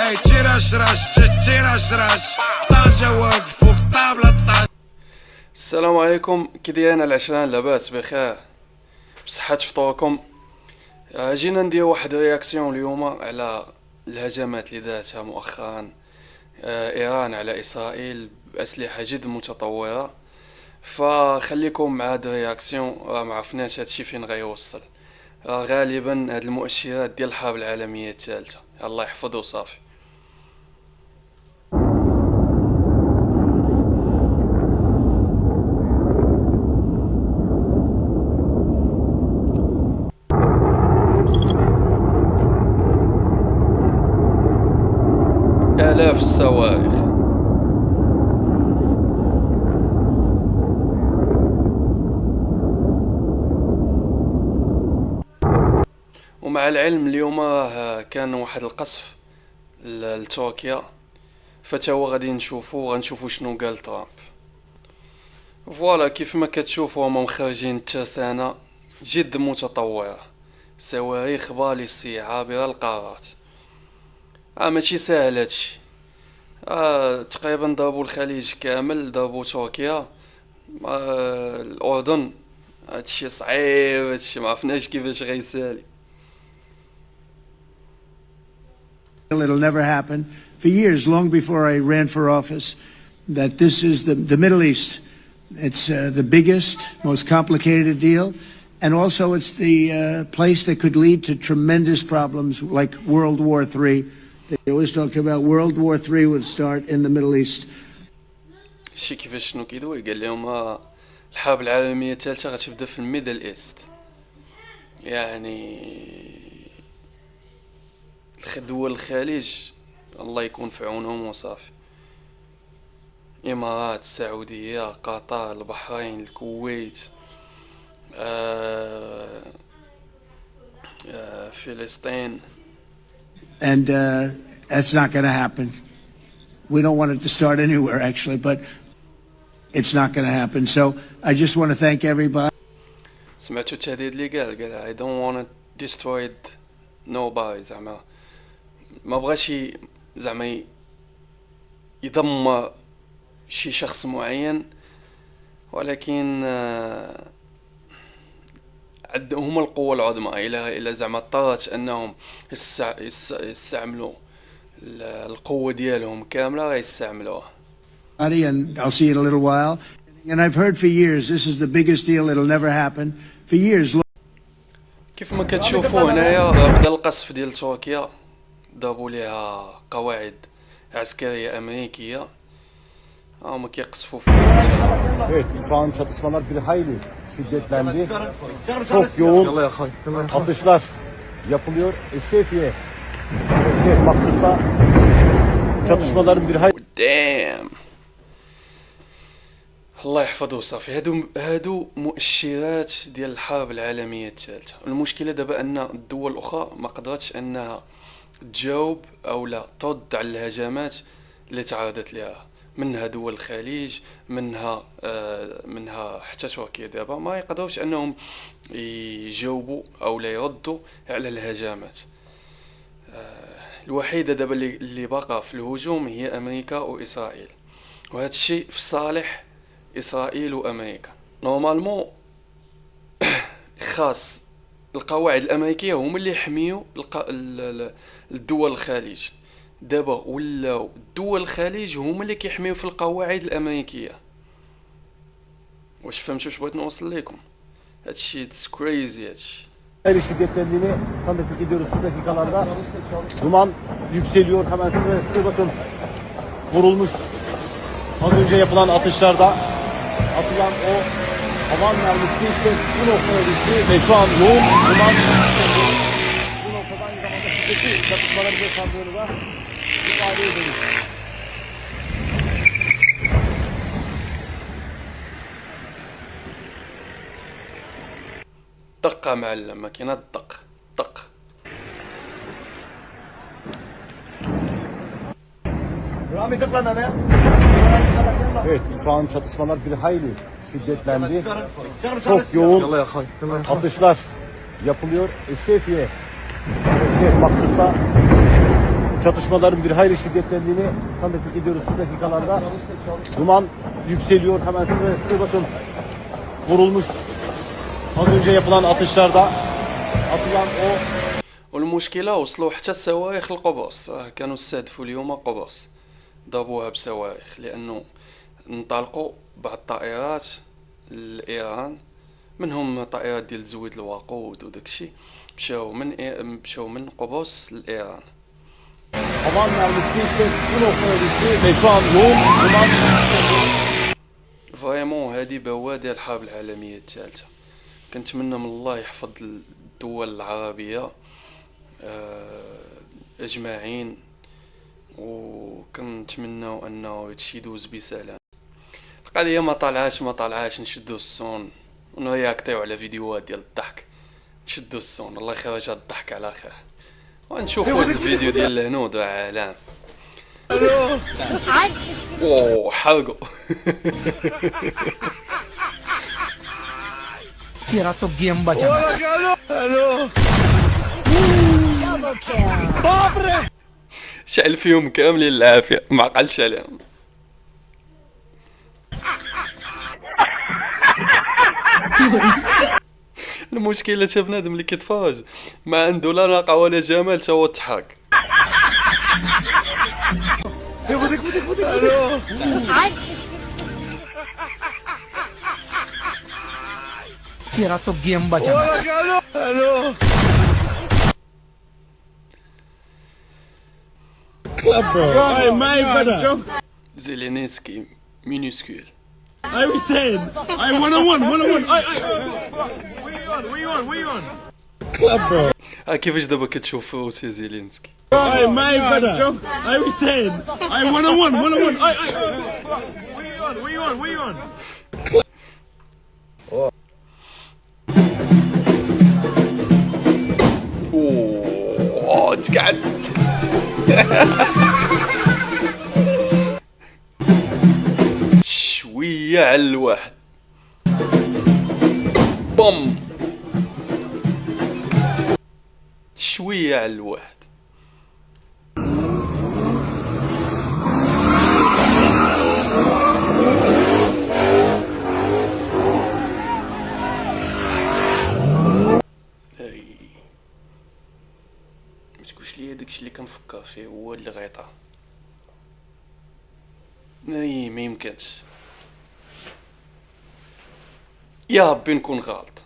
هاي تيراش راش تيراش راش طنجة وقفوا بطابلة طنجة. السلام عليكم، كي دايرين العشرين؟ لاباس بخير؟ بصحة فطوركم؟ جينا ندير واحد رياكسيون اليوم على الهجمات اللي دارتها مؤخرا ايران على اسرائيل باسلحة جد متطورة. فخليكم مع هاد الرياكسيون، ما عرفناش هادشي فين غيوصل. غالبا هاد المؤشرات ديال الحرب العالمية الثالثة، الله يحفظه وصافي. آلاف الصواريخ. ومع العلم اليوم كان واحد القصف لتركيا، فتاو غادي غنشوفو شنو قال ترامب. فوالا كيف ما كتشوفوا هما مخرجين الترسانة جد متطورة، صواريخ باليستية عابرة للقارات. ماشي ساهل هادشي. تقريبا ضربوا الخليج كامل، ضربوا تركيا، الأردن. هادشي صعيب، هادشي معرفناش كيفاش غيسالي. It'll never happen. For years, long before I ran for office, that this is the Middle East. It's the biggest, most complicated deal. And also it's the place that could lead to tremendous problems like World War III. They always talked about World War III would start in the Middle East. شي كيفاش شنو كيدوي؟ قال لهم الحرب العالمية الثالثة غتبدا في الميدل ايست، يعني دول الخليج الله يكون في عونهم وصافي. امارات، السعودية، قطر، البحرين، الكويت، فلسطين. And that's not going to happen. We don't want it to start anywhere, actually, but it's not going to happen. So I just want to thank everybody. سمعتوا التهديد اللي قال I don't want to destroy nobody. زعما ما بغاش زعما يدمر شي شخص معين، ولكن هما القوة العظمى. إلا زعما اضطرت أنهم يستعملوا القوة ديالهم كاملة غيستعملوها. And I'll see you in a little while. And I've heard for years this is the biggest deal. It'll never happen. For years. كيف ما كتشوفوا هنايا بدا القصف ديال تركيا، ضربوا ليها قواعد عسكرية أمريكية، هما كيقصفوا فيها. Evet, şu an çatışmalar bir hayli şiddetlendi. Çok yoğun atışlar yapılıyor. Şefiye Maksut'ta çatışmaların bir hayli. Damn. الله يحفظه صافي. هادو مؤشرات ديال الحرب العالمية الثالثة. المشكلة دابا أن الدول الأخرى ما قدرتش أنها تجاوب أو لا ترد على الهجمات اللي تعرضت لها، منها دول الخليج، منها حتى تركيا. دابا ما يقدروش أنهم يجاوبوا أو لا يردوا على الهجمات. الوحيدة دابا اللي باقا في الهجوم هي أمريكا وإسرائيل، وهذا الشيء في صالح إسرائيل وأمريكا. نورمالمون خاص القواعد الأمريكية هما اللي يحميو الدول الخليج. دابا ولاو الدول الخليج هما اللي كيحميو في القواعد الأمريكية. واش فهمتوا واش بغيت نوصل لكم؟ هادشي اتس كريزي. هادشي Hayli şiddetlendiğini tanıklık ediyoruz şu dakikalarda. Duman yükseliyor. Hemen size bakın. Vurulmuş. Az önce yapılan atışlarda atılan o havan mermisi işte bu noktaya düştü ve şu an yoğun duman bu noktadan aynı zamanda şiddetli çatışmaları yaşandığını da ifade edelim. دقة معلم، ماكينة دق دق. Evet, şu an çatışmalar bir hayli şiddetlendi. Çok yoğun atışlar yapılıyor. Şefiye Maksut'ta Çatışmaların bir hayli şiddetlendiğini tanıklık ediyoruz şu dakikalarda. Duman yükseliyor. Hemen şuraya bakın. Vurulmuş. Az önce yapılan atışlarda atılan o والمشكلة وصلوا حتى الصواريخ لقبرص. كانوا استهدفوا اليوم قبرص، ضربوها بصواريخ لأنه انطلقوا بعض الطائرات لإيران، منهم طائرات ديال زويد الوقود وداكشي، مشاو من قبرص لإيران. havan mermisi ise bu noktaya düştü ve şu an yoğun duman. فريمون هذه بوادر الحرب العالمية الثالثة. كنتمنى من الله يحفظ الدول العربية أجمعين، وكنتمنى أنه هادشي يدوز بسلام. القضية ما طالعاش نشدو الصون ونرياكطيو على فيديوهات ديال الضحك، نشدو الصون الله يخرج هاد الضحك على خير، ونشوفو هاد الفيديو ديال الهنود وعالم. اوه حرقو. तेरा तो गेम बचा। شعل فيهم كاملين العافية، ما عقلش عليهم. المشكلة تا بنادم اللي كيتفرج ما عنده لا ناقة ولا جمال تا هو تحرك. तेरा तो गेम बचा। زيلينسكي مينيسكول. I was saying, I 101, 101. We on. Club, bro. كيفاش دابا كتشوف روسيا زيلينسكي؟ Hey, my brother. I was saying, I 101, 101. We on. اوه تقعد. شوية على الواحد. بوم. شوية على الواحد. متقولش لي داكشي اللي كنفكر فيه هو اللي غيطرا. ما يمكنش، يا ربي نكون غلط.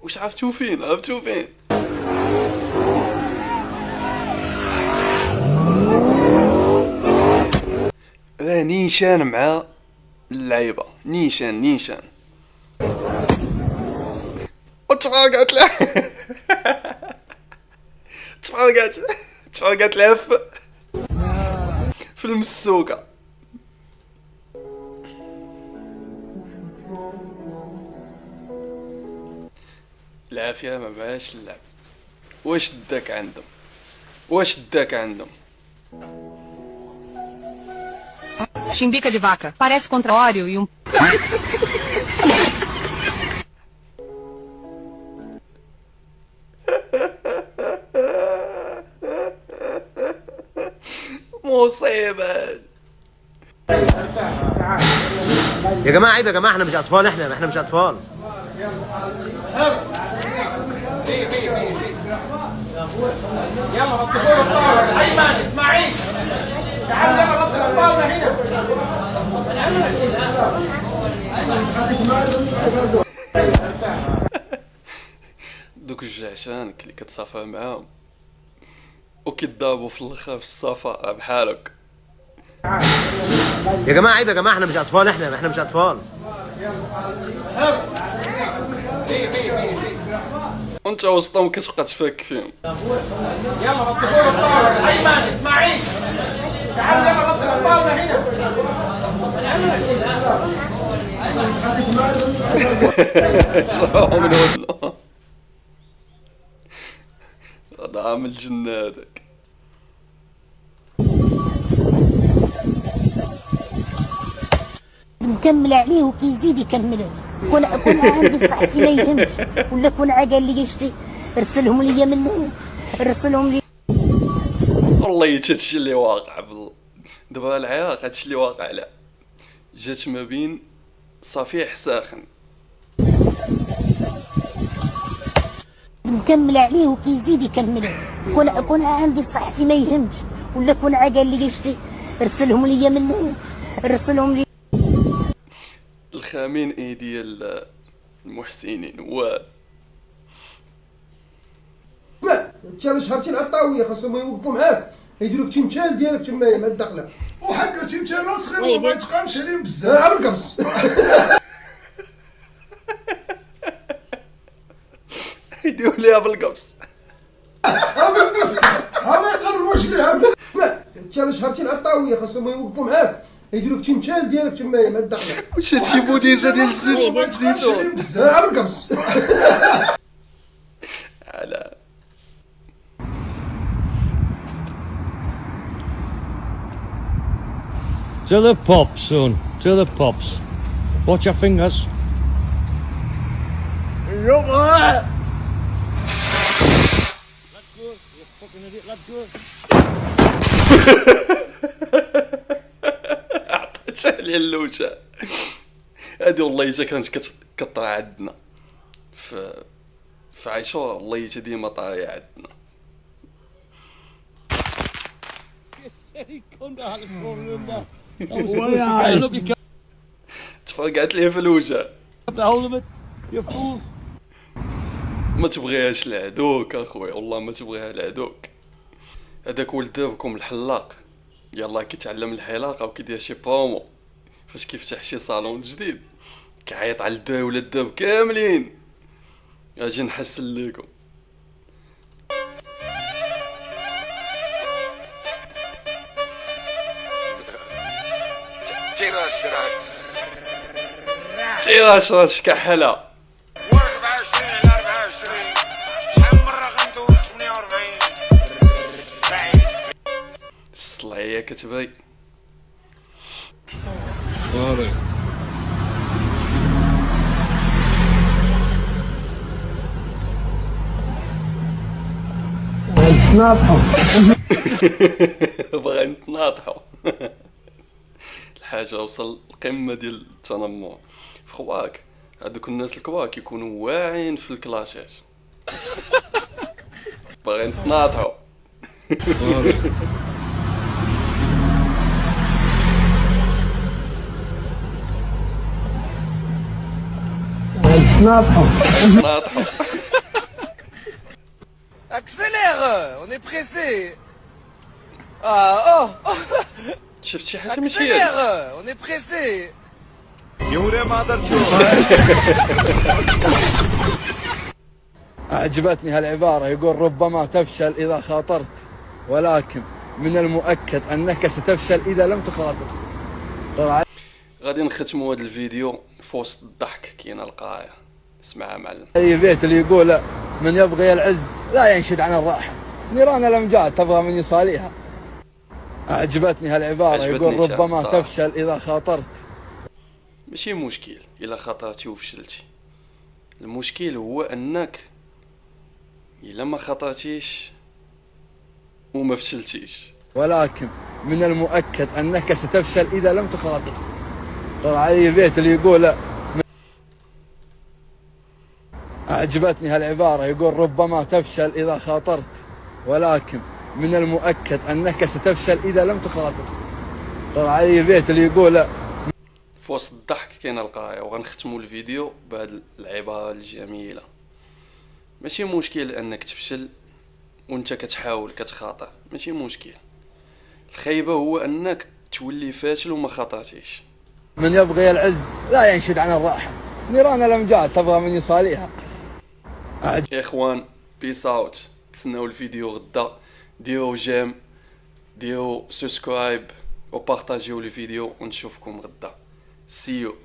واش عرفتو فين؟ راه نيشان مع اللعيبه، نيشان وتفرقات له. تفرقات له في المسوقه. العافيه ما معاش اللعب. واش داك عندهم؟ Chimbica de vaca. Parece contraório e مصيبة. يا جماعة عيب يا جماعة، احنا مش أطفال، احنا مش أطفال. يلا رتبوا الطاولة. أيمن إسماعيل تعال يلا رتب الطاولة هنا. دوك الجعشان اللي كتصافى معاهم وكيتضاربوا في الاخر في الصفا بحالك. يا جماعة عيب يا جماعة، احنا مش أطفال، احنا مش أطفال. وانت وسطهم كتبقى تفك فيهم. يلا رتبوا الطاولة. أيمن إسماعيل تعال يلا رتب الطاولة هنا. شراو من ودنا. هذا عامل جنة هذاك. مكمل عليه وكيزيد يكمل عليه. كون عندي صحتي ما يهمش، ولا كون قال لي شتي ارسلهم لي ارسلهم لي. والله هادشي اللي واقع بالله. دابا العراق هادشي اللي واقع لا جات ما بين صفيح ساخن. مكمل عليه وكيزيد يكمل عليه. كون عندي صحتي ما يهمش، ولا كون قال لي شتي ارسلهم لي. الخامين اي ديال المحسنين و انت شهرتين على الطاويه خاصهم يوقفوا معاك يديروا لك تمثال ديالك تمايا مع الدخله وحق تمثال راس خير وما يتقامش عليهم بزاف. عرف القبص يديروا ليها بالقبص. هذا الناس هذا يقربوش ليها. انت شهرتين على الطاويه خاصهم يوقفوا معاك يديروا لك تمثال ديالك تمايا مع الدخله واش هادشي بوديزه ديال الزيتون عرف القبص على To the pub, son. To the pubs. Watch your fingers. Let go. You fucking idiot. Let go. عطيتها عليا اللوجه هادي. والله حتى كانت كطرا عندنا في عاشور. والله حتى ديما طاية عندنا. تفرقعت ليه في الوجه. ما تبغيهاش لعدوك اخويا، والله ما تبغيها لعدوك. هذاك ولد دابكم الحلاق يلا كيتعلم الحلاقه وكيدير شي برومو فاش كيفتح شي صالون جديد كيعيط على الدار ولا الداب كاملين. اجي نحسن لكم. تيراش راس كحله. ورقب 20 على 24 شحال مرة غندوز 48 الصلعيه كتبغي. Sorry. بغا نتناطحو. الحاجه وصل القمه ديال التنمر. فخواك هادوك الناس الكبار كيكونوا واعيين في الكلاشات. باغي نتناطحو. ناطحو. Accélère, on est pressé. Ah, oh, شفت شي حاجه ماشي هي. accélère, on est pressé. أعجبتني هالعبارة، يقول ربما تفشل إذا خاطرت ولكن من المؤكد أنك ستفشل إذا لم تخاطر. غادي نختموا هذا الفيديو في وسط الضحك. كاينه القرايه اسمعها معلم. أي بيت اللي يقول من يبغي العز لا ينشد عن الراحة، نيران الأمجاد تبغى من يصاليها. أعجبتني هالعبارة، يقول ربما تفشل إذا خاطرت. ماشي مشكل الا خطرتي وفشلتي، المشكل هو انك الا ما خطرتيش وما فشلتيش. ولكن من المؤكد أنك ستفشل إذا لم تخاطر. طبعا أي بيت اللي يقول أعجبتني هالعبارة، يقول ربما تفشل إذا خاطرت ولكن من المؤكد أنك ستفشل إذا لم تخاطر. طبعا أي بيت اللي يقول في وسط الضحك كاينه القرايه. وغنختموا الفيديو بهذه العباره الجميله. ماشي مشكل انك تفشل وانت كتحاول كتخاطر، ماشي مشكل. الخيبه هو انك تولي فاشل وما خاطرتيش. من يبغي العز لا ينشد عن الراحة، نيران الأمجاد تبغى من يصاليها. يا اخوان بيس اوت. تسناو الفيديو غدا. ديروا جيم، ديروا سبسكرايب وبارطاجيو الفيديو ونشوفكم غدا. سيو.